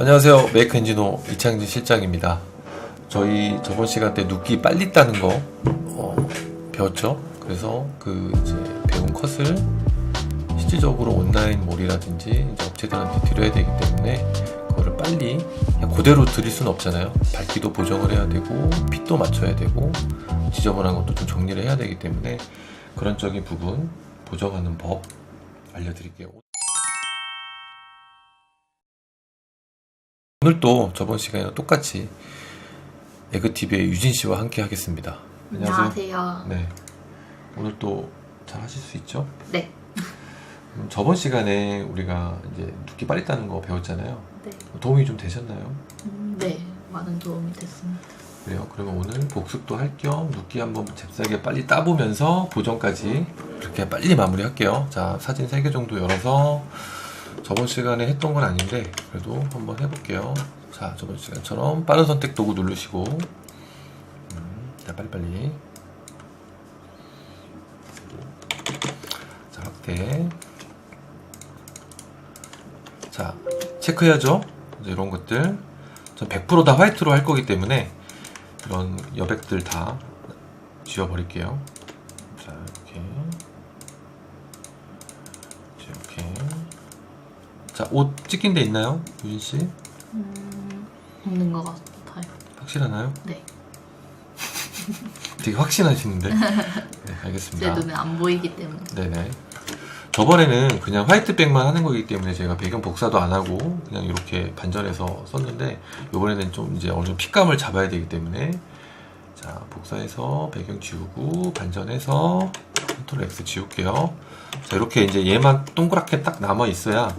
안녕하세요. 메이크 엔지노 이창진 실장입니다. 저희 저번 시간 때 눕기 빨리 따는 거 배웠죠. 그래서 그 이제 배운 컷을 실질적으로 온라인몰이라든지 이제 업체들한테 드려야 되기 때문에 그거를 빨리 그냥 그대로 드릴 수는 없잖아요. 밝기도 보정을 해야 되고 핏도 맞춰야 되고 지저분한 것도 좀 정리를 해야 되기 때문에 그런 적인 부분 보정하는 법 알려드릴게요. 오늘 또 저번 시간이랑 똑같이 에그TV의 유진 씨와 함께 하겠습니다. 안녕하세요. 네. 오늘 또 잘 하실 수 있죠? 네. 저번 시간에 우리가 이제 눕기 빨리 따는 거 배웠잖아요. 네. 도움이 좀 되셨나요? 네, 많은 도움이 됐습니다. 그래요. 그러면 오늘 복습도 할 겸 눕기 한번 잽싸게 빨리 따보면서 보정까지 그렇게 빨리 마무리할게요. 자, 사진 3개 정도 열어서 저번 시간에 했던 건 아닌데 그래도 한번 해볼게요. 자, 저번 시간처럼 빠른 선택 도구 누르시고 자, 빨리빨리. 자, 확대. 자, 체크해야죠. 이런 것들 전 100% 다 화이트로 할 거기 때문에 이런 여백들 다 지워버릴게요. 자, 이렇게 자, 옷 찍힌 데 있나요? 유진씨? 없는 것 같아요. 확실하나요? 네. 되게 확신하시는데. 네, 제 알겠습니다. 눈에 안 보이기 때문에. 네네. 저번에는 그냥 화이트백만 하는 거기 때문에 제가 배경 복사도 안 하고 그냥 이렇게 반전해서 썼는데 이번에는 좀 이제 어느 정도 핏감을 잡아야 되기 때문에 자, 복사해서 배경 지우고 반전해서 컨트롤 X 지울게요. 자, 이렇게 이제 얘만 동그랗게 딱 남아 있어야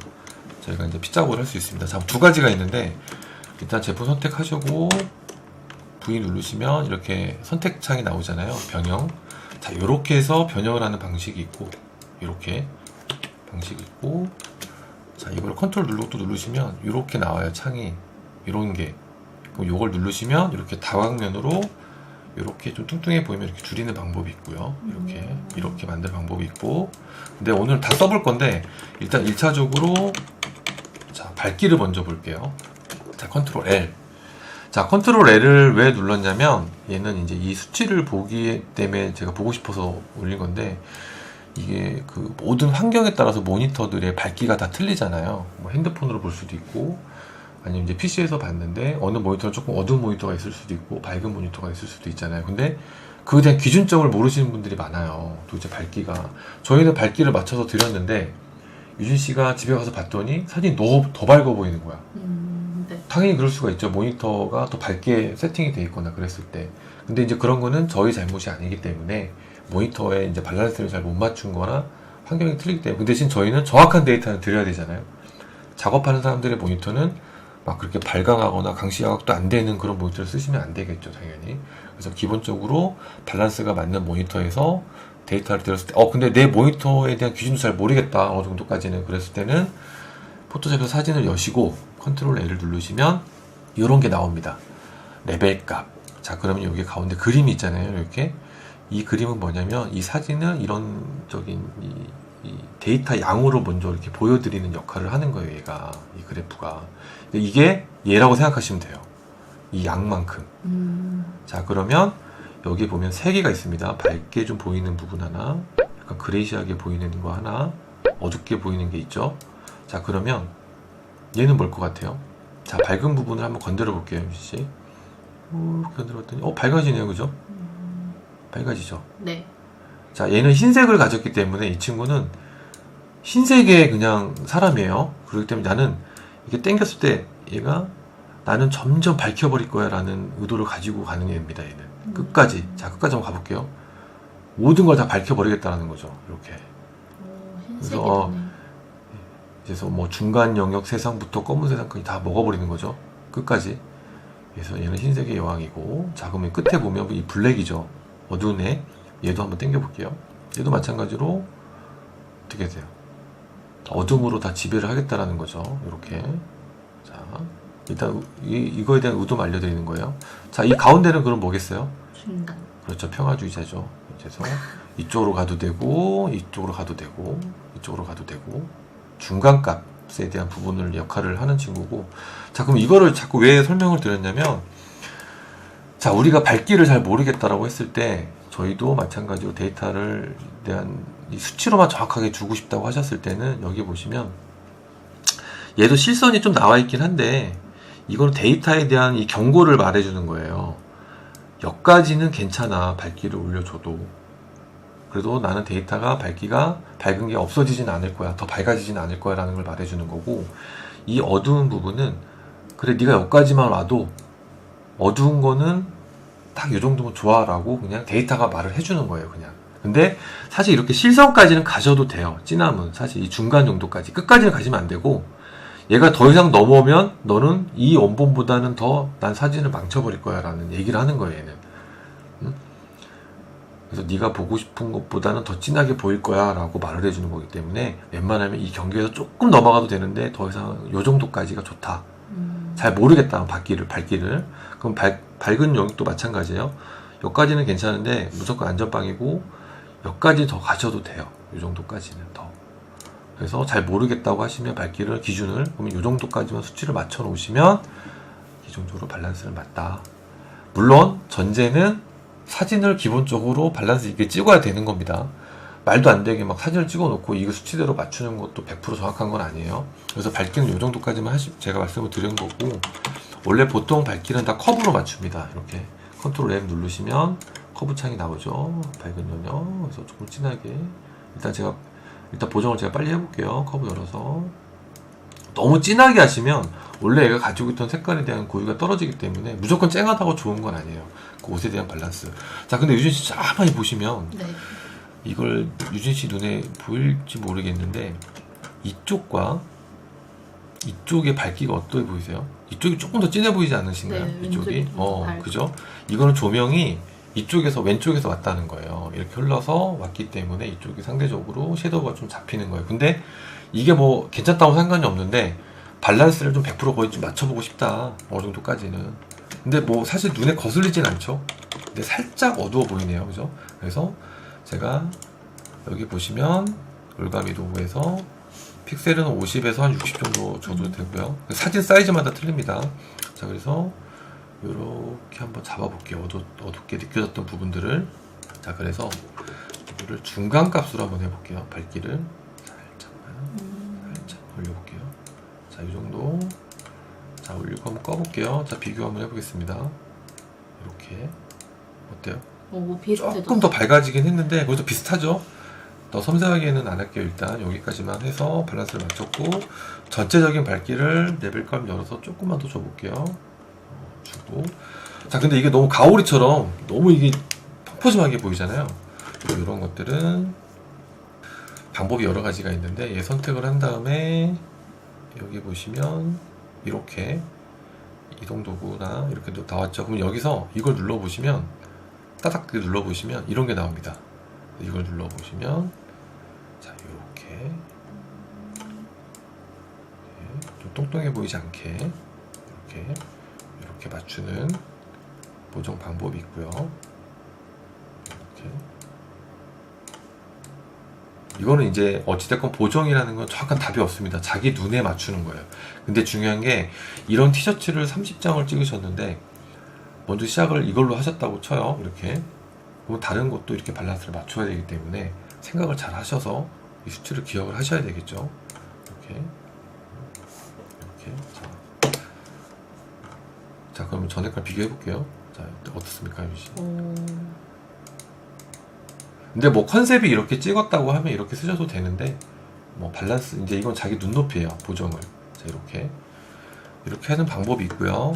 저희가 이제 핏작업을 할 수 있습니다. 자, 두 가지가 있는데 일단 제품 선택하시고 V 누르시면 이렇게 선택창이 나오잖아요. 변형. 자, 이렇게 해서 변형을 하는 방식이 있고 이렇게 방식이 있고 자, 이걸 컨트롤 또 누르시면 이렇게 나와요. 창이 이런 게. 그럼 이걸 누르시면 이렇게 다각면으로 이렇게 좀 뚱뚱해 보이면 이렇게 줄이는 방법이 있고요. 이렇게 만들 방법이 있고. 근데 오늘 다 써볼 건데 일단 1차적으로 자, 밝기를 먼저 볼게요. 자, 컨트롤 L. 자, 컨트롤 L을 왜 눌렀냐면 얘는 이제 이 수치를 보기 때문에 제가 보고 싶어서 올린 건데 이게 그 모든 환경에 따라서 모니터들의 밝기가 다 틀리잖아요. 뭐 핸드폰으로 볼 수도 있고 아니면 이제 PC에서 봤는데 어느 모니터는 조금 어두운 모니터가 있을 수도 있고 밝은 모니터가 있을 수도 있잖아요. 근데 그에 대한 기준점을 모르시는 분들이 많아요. 도대체 밝기가. 저희는 밝기를 맞춰서 드렸는데 유진 씨가 집에 가서 봤더니 사진이 더 밝아 보이는 거야. 네. 당연히 그럴 수가 있죠. 모니터가 더 밝게 세팅이 돼 있거나 그랬을 때. 근데 이제 그런 거는 저희 잘못이 아니기 때문에 모니터에 이제 밸런스를 잘 못 맞춘 거나 환경이 틀리기 때문에. 그 대신 저희는 정확한 데이터를 드려야 되잖아요. 작업하는 사람들의 모니터는 막 그렇게 발광하거나 강시야각도 안 되는 그런 모니터를 쓰시면 안 되겠죠, 당연히. 그래서 기본적으로 밸런스가 맞는 모니터에서 데이터를 들었을 때, 근데 내 모니터에 대한 기준도 잘 모르겠다, 어느 정도까지는. 그랬을 때는 포토샵에서 사진을 여시고 컨트롤 L을 누르시면 이런 게 나옵니다. 레벨 값. 자, 그러면 여기 가운데 그림이 있잖아요, 이렇게. 이 그림은 뭐냐면 이 사진을 이런적인 이 데이터 양으로 먼저 이렇게 보여드리는 역할을 하는 거예요, 얘가. 이 그래프가. 이게 얘라고 생각하시면 돼요. 이 양만큼. 자, 그러면 여기 보면 3개가 있습니다. 밝게 좀 보이는 부분 하나, 약간 그레이시하게 보이는 거 하나, 어둡게 보이는 게 있죠. 자, 그러면 얘는 뭘 것 같아요? 자, 밝은 부분을 한번 건드려 볼게요, 유지씨. 이렇게 건드렸더니 밝아지네요, 그죠? 밝아지죠? 네. 자, 얘는 흰색을 가졌기 때문에 이 친구는 흰색의 그냥 사람이에요. 그렇기 때문에 나는 이게 당겼을 때 얘가 나는 점점 밝혀버릴 거야 라는 의도를 가지고 가는 애입니다, 얘는. 끝까지. 자, 끝까지 한번 가볼게요. 모든 걸 다 밝혀버리겠다는 거죠, 이렇게. 흰색이 그래서 뭐 중간 영역 세상부터 검은 세상까지 다 먹어버리는 거죠, 끝까지. 그래서 얘는 흰색의 여왕이고. 자, 그러면 끝에 보면 이 블랙이죠, 어두운 애. 얘도 한번 당겨볼게요. 얘도 마찬가지로 어떻게 돼요? 어둠으로 다 지배를 하겠다라는 거죠, 이렇게. 자, 일단 이거에 대한 의도만 알려드리는 거예요. 자, 이 가운데는 그럼 뭐겠어요? 중간. 그렇죠, 평화주의자죠. 그래서 이쪽으로 가도 되고 이쪽으로 가도 되고 이쪽으로 가도 되고 중간값. 밸런스에 대한 부분을 역할을 하는 친구고, 자 그럼 이거를 자꾸 왜 설명을 드렸냐면, 자 우리가 밝기를 잘 모르겠다라고 했을 때 저희도 마찬가지로 데이터를 대한 이 수치로만 정확하게 주고 싶다고 하셨을 때는 여기 보시면 얘도 실선이 좀 나와 있긴 한데 이거는 데이터에 대한 이 경고를 말해주는 거예요. 여기까지는 괜찮아, 밝기를 올려줘도. 그래도 나는 데이터가 밝은 게 없어지진 않을 거야, 더 밝아지진 않을 거야 라는 걸 말해주는 거고, 이 어두운 부분은 그래 네가 여기까지만 와도 어두운 거는 딱 이 정도면 좋아 라고 그냥 데이터가 말을 해주는 거예요 그냥. 근데 사실 이렇게 실선까지는 가셔도 돼요. 진함은 사실 이 중간 정도까지, 끝까지는 가시면 안 되고, 얘가 더 이상 넘어오면 너는 이 원본보다는 더 난 사진을 망쳐버릴 거야 라는 얘기를 하는 거예요 얘는. 그래서 네가 보고 싶은 것보다는 더 진하게 보일 거야 라고 말을 해주는 거기 때문에 웬만하면 이 경계에서 조금 넘어가도 되는데 더 이상 요 정도까지가 좋다. 잘 모르겠다 밝기를. 그럼 밝은 영역도 마찬가지예요. 여기까지는 괜찮은데 무조건 안전빵이고 여기까지 더 가셔도 돼요. 요 정도까지는 더. 그래서 잘 모르겠다고 하시면 밝기를 기준을 그러면 요 정도까지만 수치를 맞춰 놓으시면 기본적으로 밸런스를 맞다. 물론 전제는 사진을 기본적으로 밸런스 있게 찍어야 되는 겁니다. 말도 안 되게 막 사진을 찍어 놓고 이거 수치대로 맞추는 것도 100% 정확한 건 아니에요. 그래서 밝기는 이 정도까지만 제가 말씀을 드린 거고, 원래 보통 밝기는 다 커브로 맞춥니다. 이렇게 컨트롤 M 누르시면 커브 창이 나오죠. 밝은 영역. 그래서 조금 진하게 일단 보정을 제가 빨리 해볼게요. 커브 열어서. 너무 진하게 하시면 원래 얘가 가지고 있던 색깔에 대한 고유가 떨어지기 때문에 무조건 쨍하다고 좋은 건 아니에요. 그 옷에 대한 밸런스. 자 근데 유진 씨 가만히 보시면 네. 이걸 유진 씨 눈에 보일지 모르겠는데 이쪽과 이쪽의 밝기가 어떻게 보이세요? 이쪽이 조금 더 진해 보이지 않으신가요? 네, 이쪽이? 왼쪽이 좀 밝고. 그죠? 이거는 조명이 왼쪽에서 왔다는 거예요. 이렇게 흘러서 왔기 때문에 이쪽이 상대적으로 섀도우가 좀 잡히는 거예요. 근데 이게 뭐 괜찮다고 상관이 없는데 밸런스를 좀 100% 거의 좀 맞춰보고 싶다. 어느 정도까지는. 근데 뭐 사실 눈에 거슬리진 않죠. 근데 살짝 어두워 보이네요. 그죠? 그래서 제가 여기 보시면 올가미도구에서 픽셀은 50에서 한 60 정도 줘도 되고요. 사진 사이즈마다 틀립니다. 자, 그래서 이렇게 한번 잡아볼게요. 어둡게 느껴졌던 부분들을. 자, 그래서 이거를 중간 값으로 한번 해볼게요. 밝기를 살짝 올려볼게요. 자, 이 정도. 자, 올리고 한번 꺼볼게요. 자, 비교 한번 해보겠습니다. 이렇게 어때요? 오, 비슷해졌어요. 조금 더 밝아지긴 했는데 그것도 비슷하죠. 더 섬세하게는 안 할게요. 일단 여기까지만 해서 밸런스를 맞췄고, 전체적인 밝기를 레벨감 열어서 조금만 더 줘볼게요. 주고. 자, 근데 이게 너무 가오리처럼 너무 이게 펑퍼짐하게 보이잖아요. 이런 것들은 방법이 여러 가지가 있는데, 얘 선택을 한 다음에 여기 보시면 이렇게 이동도구나 이렇게 나왔죠. 그럼 여기서 이걸 눌러보시면 따닥 눌러보시면 이런 게 나옵니다. 이걸 눌러보시면 자, 이렇게 좀 똥똥해 보이지 않게 이렇게 맞추는 보정 방법이 있고요. 이렇게. 이거는 이제 어찌됐건 보정이라는 건 정확한 답이 없습니다. 자기 눈에 맞추는 거예요. 근데 중요한 게 이런 티셔츠를 30장을 찍으셨는데 먼저 시작을 이걸로 하셨다고 쳐요. 이렇게. 그럼 다른 것도 이렇게 밸런스를 맞춰야 되기 때문에 생각을 잘 하셔서 이 수치를 기억을 하셔야 되겠죠. 이렇게. 자, 그러면 전에 걸 비교해 볼게요. 자, 어떻습니까, 유씨? 근데 뭐 컨셉이 이렇게 찍었다고 하면 이렇게 쓰셔도 되는데, 뭐 밸런스, 이제 이건 자기 눈높이에요, 보정을. 자, 이렇게 하는 방법이 있고요.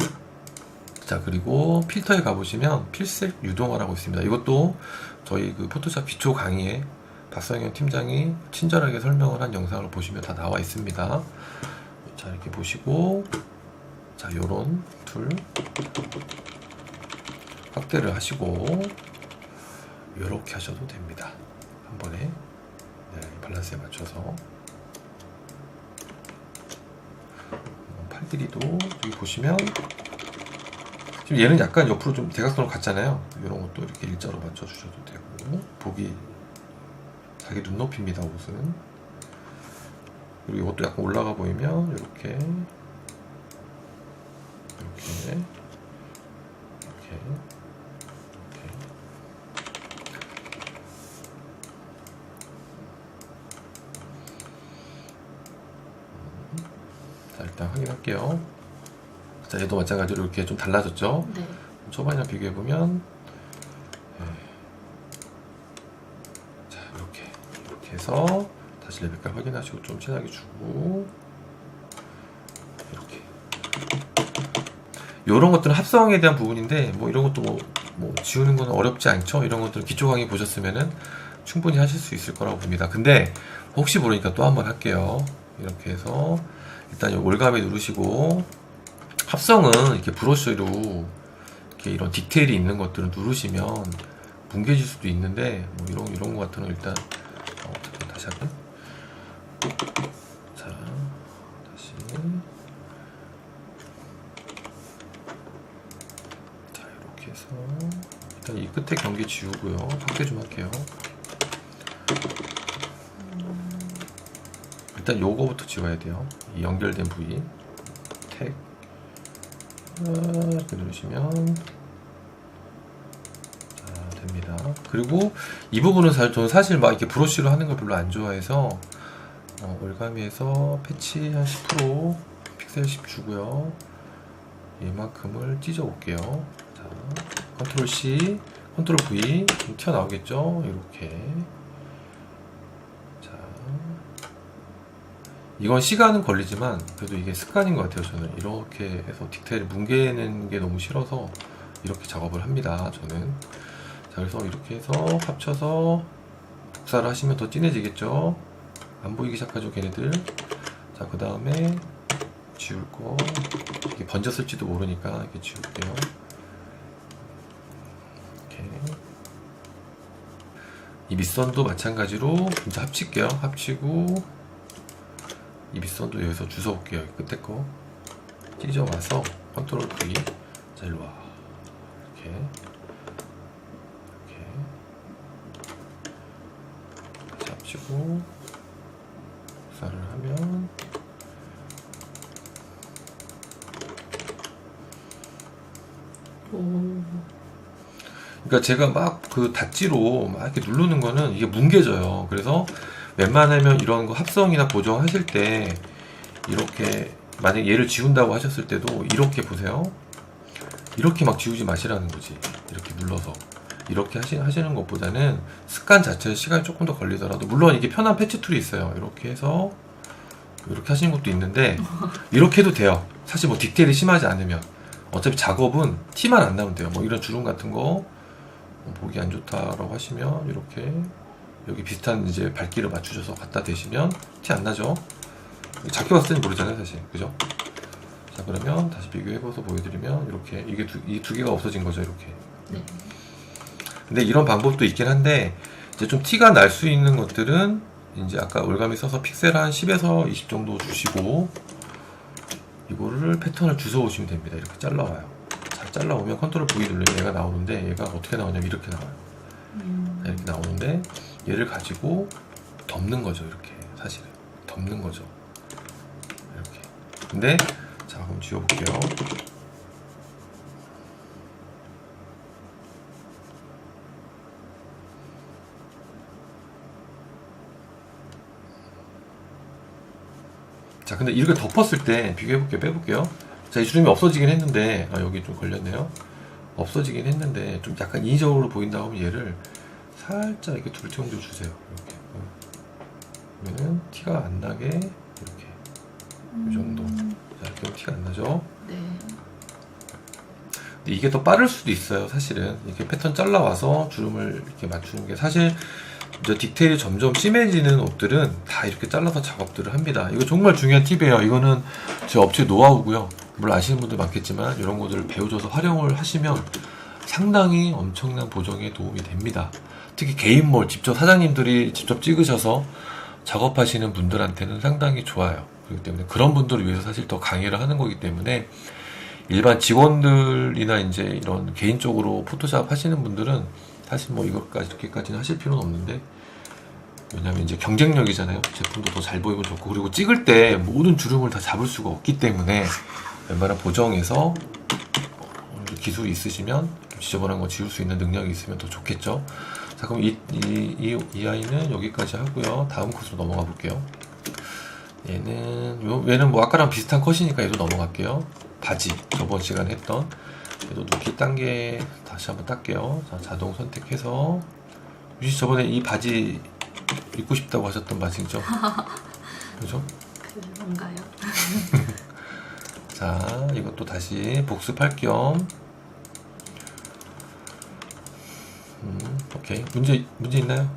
자, 그리고 필터에 가보시면 필색 유동화라고 있습니다. 이것도 저희 그 포토샵 기초 강의에 박성현 팀장이 친절하게 설명을 한 영상을 보시면 다 나와 있습니다. 자, 이렇게 보시고, 자, 요런 툴 확대를 하시고 요렇게 하셔도 됩니다. 한 번에. 네, 밸런스에 맞춰서. 팔 길이도 여기 보시면 지금 얘는 약간 옆으로 좀 대각선으로 갔잖아요. 이런 것도 이렇게 일자로 맞춰 주셔도 되고, 보기 자기 눈높이입니다. 옷은. 그리고 이것도 약간 올라가 보이면 이렇게 자, 일단 확인할게요. 자, 얘도 마찬가지로 이렇게 좀 달라졌죠? 네. 초반이랑 비교해보면, 자, 이렇게 해서 다시 레벨까지 확인하시고 좀 진하게 주고, 이렇게. 요런 것들은 합성에 대한 부분인데, 뭐 이런 것도 뭐 지우는 건 어렵지 않죠? 이런 것들은 기초 강의 보셨으면은 충분히 하실 수 있을 거라고 봅니다. 근데 혹시 모르니까 또 한번 할게요. 이렇게 해서 일단 올가미 누르시고, 합성은 이렇게 브러쉬로 이렇게 이런 디테일이 있는 것들을 누르시면 뭉개질 수도 있는데, 뭐 이런 거 같은 거 일단 잠깐 다시 할게요. 자, 다시. 자, 이렇게 해서 일단 이 끝에 경계 지우고요. 확대 좀 할게요. 일단 요거부터 지워야 돼요. 이 연결된 부위. 택. 이렇게 누르시면 자, 됩니다. 그리고 이 부분은 저는 사실 막 이렇게 브러쉬로 하는 걸 별로 안 좋아해서 올가미에서 패치 한 10%, 픽셀 10 주고요. 이만큼을 찢어 볼게요. 자, 컨트롤 C, 컨트롤 V 좀 튀어나오겠죠? 이렇게. 이건 시간은 걸리지만 그래도 이게 습관인 것 같아요. 저는 이렇게 해서 디테일을 뭉개는 게 너무 싫어서 이렇게 작업을 합니다. 저는. 자, 그래서 이렇게 해서 합쳐서 복사를 하시면 더 진해지겠죠. 안 보이기 시작하죠, 걔네들. 자, 그 다음에 지울 거 이게 번졌을지도 모르니까 이렇게 지울게요. 이렇게. 이 밑선도 마찬가지로 이제 합칠게요. 합치고 이 밑선도 여기서 주워 볼게요. 끝에 거 찢어와서 컨트롤 V. 자, 일로 와. 이렇게 다시 합치고 복사를 하면 그러니까 제가 막 그 닷지로 막 이렇게 누르는 거는 이게 뭉개져요. 그래서 웬만하면 이런 거 합성이나 보정하실 때 이렇게 만약 얘를 지운다고 하셨을 때도 이렇게 보세요. 이렇게 막 지우지 마시라는 거지. 이렇게 눌러서 이렇게 하시는 것보다는 습관 자체에 시간이 조금 더 걸리더라도, 물론 이게 편한 패치 툴이 있어요. 이렇게 해서 이렇게 하시는 것도 있는데 이렇게 해도 돼요. 사실 뭐 디테일이 심하지 않으면. 어차피 작업은 티만 안 나면 돼요. 뭐 이런 주름 같은 거 보기 안 좋다라고 하시면 이렇게 여기 비슷한 이제 밝기를 맞추셔서 갖다 대시면 티 안 나죠? 잡혀봤을 때는 모르잖아요, 사실. 그죠? 자, 그러면 다시 비교해봐서 보여드리면 이렇게 이 두 개가 없어진 거죠, 이렇게. 네. 근데 이런 방법도 있긴 한데 이제 좀 티가 날 수 있는 것들은 이제 아까 올가미 써서 픽셀 한 10에서 20 정도 주시고 이거를 패턴을 주워 오시면 됩니다. 이렇게 잘라와요. 자, 잘라오면 컨트롤 V 누르면 얘가 나오는데 얘가 어떻게 나오냐면 이렇게 나와요. 자, 이렇게 나오는데 얘를 가지고 덮는 거죠. 이렇게 사실은 덮는 거죠. 이렇게. 근데 자, 그럼 지워볼게요. 자, 근데 이렇게 덮었을 때 비교해볼게요. 빼볼게요. 자, 이 주름이 없어지긴 했는데, 여기 좀 걸렸네요. 없어지긴 했는데 좀 약간 인위적으로 보인다고 하면 얘를 살짝 이렇게 둘 정도 주세요. 이렇게. 그러면은 티가 안 나게 이렇게 이 정도. 자, 이렇게 하면 티가 안 나죠. 네. 근데 이게 더 빠를 수도 있어요. 사실은 이렇게 패턴 잘라와서 주름을 이렇게 맞추는 게, 사실 이제 디테일이 점점 심해지는 옷들은 다 이렇게 잘라서 작업들을 합니다. 이거 정말 중요한 팁이에요. 이거는 제 업체 노하우고요. 물론 아시는 분들 많겠지만 이런 것들을 배워줘서 활용을 하시면 상당히 엄청난 보정에 도움이 됩니다. 특히 개인몰 직접 사장님들이 직접 찍으셔서 작업하시는 분들한테는 상당히 좋아요. 그렇기 때문에 그런 분들을 위해서 사실 더 강의를 하는 거기 때문에 일반 직원들이나 이제 이런 개인적으로 포토샵 하시는 분들은 사실 뭐 이것까지 이렇게까지는 하실 필요는 없는데, 왜냐면 이제 경쟁력이잖아요. 제품도 더 잘 보이면 좋고, 그리고 찍을 때 모든 주름을 다 잡을 수가 없기 때문에 웬만한 보정에서 기술이 있으시면 지저분한 거 지울 수 있는 능력이 있으면 더 좋겠죠. 자, 그럼 이 아이는 여기까지 하고요. 다음 컷으로 넘어가 볼게요. 얘는 뭐 아까랑 비슷한 컷이니까 얘도 넘어갈게요. 바지, 저번 시간에 했던 얘도 눕기 단계 다시 한번 딸게요. 자, 자동 선택해서 유시 저번에 이 바지 입고 싶다고 하셨던 바지죠? 그죠? 그런가요? 자, 이것도 다시 복습할 겸 오케이. 문제 있나요?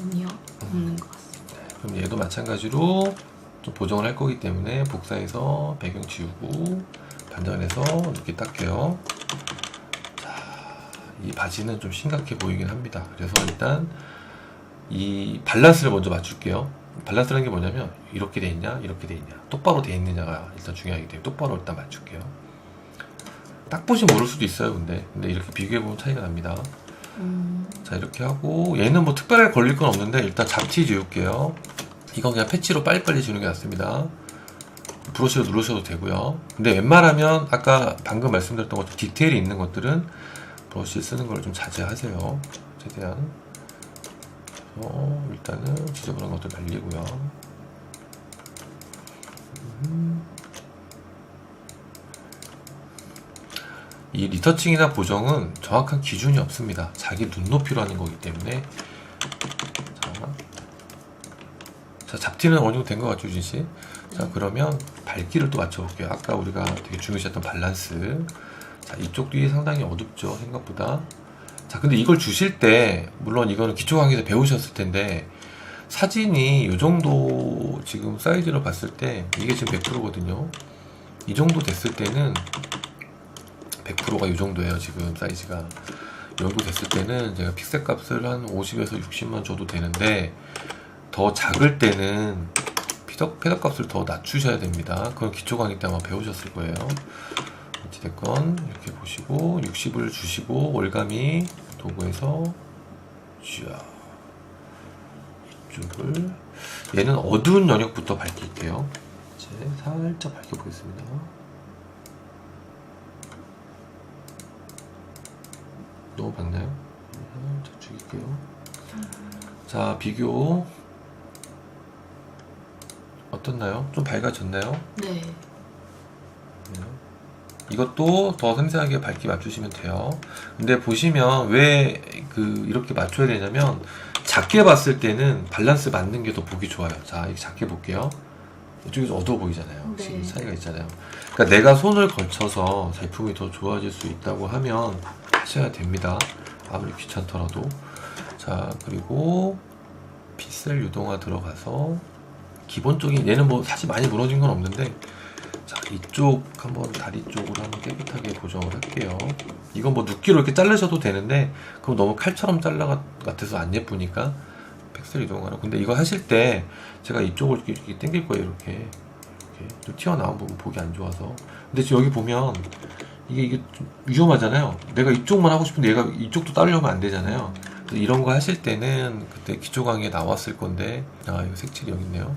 아니요. 없는 것 같습니다. 그럼 얘도 마찬가지로 좀 보정을 할 거기 때문에 복사해서 배경 지우고 반전해서 이렇게 닦게요. 자, 이 바지는 좀 심각해 보이긴 합니다. 그래서 일단 이 밸런스를 먼저 맞출게요. 밸런스라는 게 뭐냐면 이렇게 돼 있냐, 이렇게 돼 있냐, 똑바로 돼 있느냐가 일단 중요하기 때문에 똑바로 일단 맞출게요. 딱 보시면 모를 수도 있어요. 근데 이렇게 비교해 보면 차이가 납니다. 자, 이렇게 하고 얘는 뭐 특별하게 걸릴 건 없는데 일단 잡티 지울게요. 이건 그냥 패치로 빨리빨리 지우는 게 낫습니다. 브러쉬로 누르셔도 되고요. 근데 웬만하면 아까 방금 말씀드렸던 것처럼 디테일이 있는 것들은 브러쉬 쓰는 걸 좀 자제하세요. 최대한. 그래서 일단은 지저분한 것들 날리고요. 이 리터칭이나 보정은 정확한 기준이 없습니다. 자기 눈높이로 하는 거기 때문에. 자, 잡티는 어느 정도 된 것 같죠, 유진씨? 자, 그러면 밝기를 또 맞춰볼게요. 아까 우리가 되게 중요시했던 밸런스. 자, 이쪽 뒤에 상당히 어둡죠, 생각보다. 자, 근데 이걸 주실 때, 물론 이거는 기초 강의에서 배우셨을 텐데, 사진이 이 정도 지금 사이즈로 봤을 때, 이게 지금 100%거든요. 이 정도 됐을 때는, 100%가 이 정도예요, 지금 사이즈가. 이 정도 됐을 때는 제가 픽셀 값을 한 50에서 60만 줘도 되는데, 더 작을 때는 패더 값을 더 낮추셔야 됩니다. 그건 기초 강의 때 아마 배우셨을 거예요. 어찌됐건 이렇게 보시고 60을 주시고 올가미 도구에서 쫙 이쪽을 얘는 어두운 영역부터 밝힐게요. 이제 살짝 밝혀보겠습니다. 너무 밝나요? 살짝 죽일게요. 자, 비교 어떻나요? 좀 밝아졌나요? 네. 이것도 더 섬세하게 밝기 맞추시면 돼요. 근데 보시면 왜 이렇게 맞춰야 되냐면 작게 봤을 때는 밸런스 맞는 게 더 보기 좋아요. 자, 이렇게 작게 볼게요. 이쪽에서 어두워 보이잖아요. 네. 지금 차이가 있잖아요. 그러니까 내가 손을 걸쳐서 제품이 더 좋아질 수 있다고 하면 하셔야 됩니다. 아무리 귀찮더라도. 자, 그리고 픽셀 유동화 들어가서 기본적인 얘는 뭐 사실 많이 무너진 건 없는데, 자, 이쪽 한번 다리 쪽으로 한번 깨끗하게 보정을 할게요. 이건 뭐 눕기로 이렇게 자르셔도 되는데 그럼 너무 칼처럼 잘라 같아서 안 예쁘니까 픽셀 이동하라. 근데 이거 하실 때 제가 이쪽을 이렇게 당길 거예요. 이렇게 좀 튀어나온 부분 보기 안 좋아서. 근데 지금 여기 보면 이게 좀 위험하잖아요. 내가 이쪽만 하고 싶은데 얘가 이쪽도 따르려면 안 되잖아요. 그래서 이런 거 하실 때는 그때 기초 강의에 나왔을 건데, 아, 이거 색칠이 여기 있네요.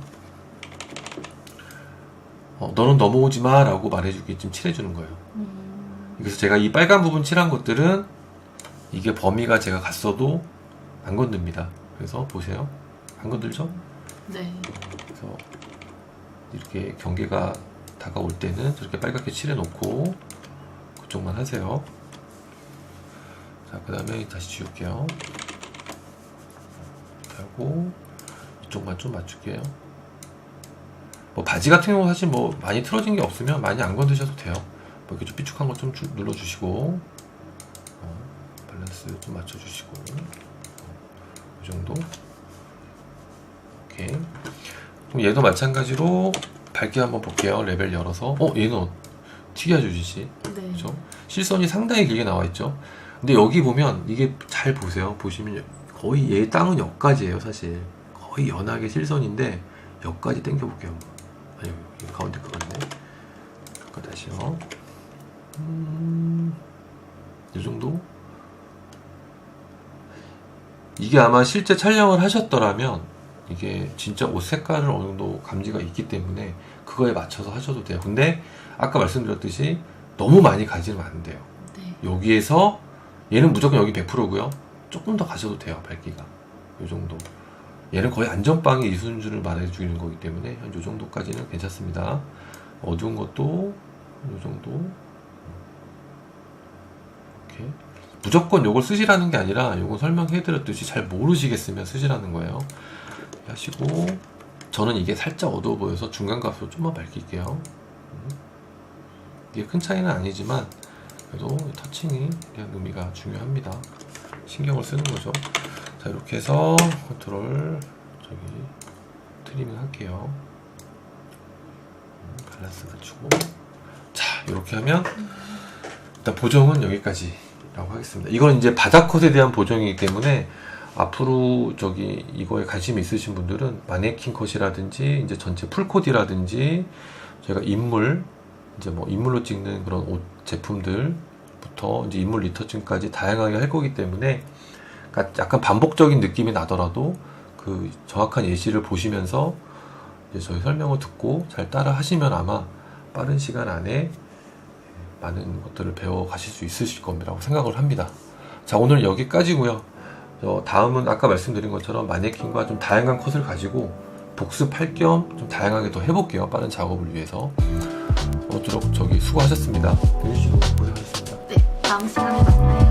너는 넘어오지 마 라고 말해주기 좀 칠해주는 거예요. 그래서 제가 이 빨간 부분 칠한 것들은 이게 범위가 제가 갔어도 안 건듭니다. 그래서 보세요. 안 건들죠? 네. 그래서 이렇게 경계가 다가올 때는 저렇게 빨갛게 칠해 놓고 그쪽만 하세요. 자, 그 다음에 다시 지울게요. 이렇게 하고 이쪽만 좀 맞출게요. 뭐 바지 같은 경우 사실 뭐 많이 틀어진 게 없으면 많이 안 건드셔도 돼요. 뭐 이렇게 좀 삐죽한 거 좀 눌러주시고, 밸런스 좀 맞춰주시고, 이 정도. 오케이. 그럼 얘도 마찬가지로 밝게 한번 볼게요. 레벨 열어서. 얘는 특이하죠, 유진씨. 네. 그죠? 실선이 상당히 길게 나와 있죠. 근데 여기 보면 이게 잘 보세요. 보시면 거의 얘 땅은 여기까지예요, 사실. 거의 연하게 실선인데 여기까지 당겨 볼게요. 아니, 여기 가운데 거 같네. 잠깐 다시요. 이 정도? 이게 아마 실제 촬영을 하셨더라면 이게 진짜 옷 색깔을 어느 정도 감지가 있기 때문에 그거에 맞춰서 하셔도 돼요. 근데 아까 말씀드렸듯이 너무 많이 가지면 안 돼요. 네. 여기에서 얘는 무조건 여기 100%고요. 조금 더 가셔도 돼요. 밝기가 이 정도. 얘는 거의 안전빵이 이 수준을 말해주는 거기 때문에 한 이 정도까지는 괜찮습니다. 어두운 것도 이 정도. 이렇게 무조건 요걸 쓰시라는 게 아니라 요거 설명해드렸듯이 잘 모르시겠으면 쓰시라는 거예요. 하시고 저는 이게 살짝 어두워 보여서 중간 값으로 좀만 밝힐게요. 이게 큰 차이는 아니지만 그래도 터칭이 대한 의미가 중요합니다. 신경을 쓰는 거죠. 자, 이렇게 해서 컨트롤 저기 트리밍 할게요. 밸런스 맞추고 자, 이렇게 하면 일단 보정은 여기까지라고 하겠습니다. 이건 이제 바닥컷에 대한 보정이기 때문에 앞으로 저기 이거에 관심이 있으신 분들은 마네킹 컷이라든지 이제 전체 풀코디라든지 저희가 인물 이제 뭐 인물로 찍는 그런 옷 제품들부터 이제 인물 리터칭까지 다양하게 할 거기 때문에 그러니까 약간 반복적인 느낌이 나더라도 그 정확한 예시를 보시면서 이제 저희 설명을 듣고 잘 따라 하시면 아마 빠른 시간 안에 많은 것들을 배워 가실 수 있으실 겁니다라고 생각을 합니다. 자, 오늘 여기까지고요. 다음은 아까 말씀드린 것처럼 마네킹과 좀 다양한 컷을 가지고 복습할 겸 좀 다양하게 더 해볼게요. 빠른 작업을 위해서. 오늘도록 저기 수고하셨습니다. 윤희 씨도 고생하셨습니다. 네. 다음 시간에 만나요.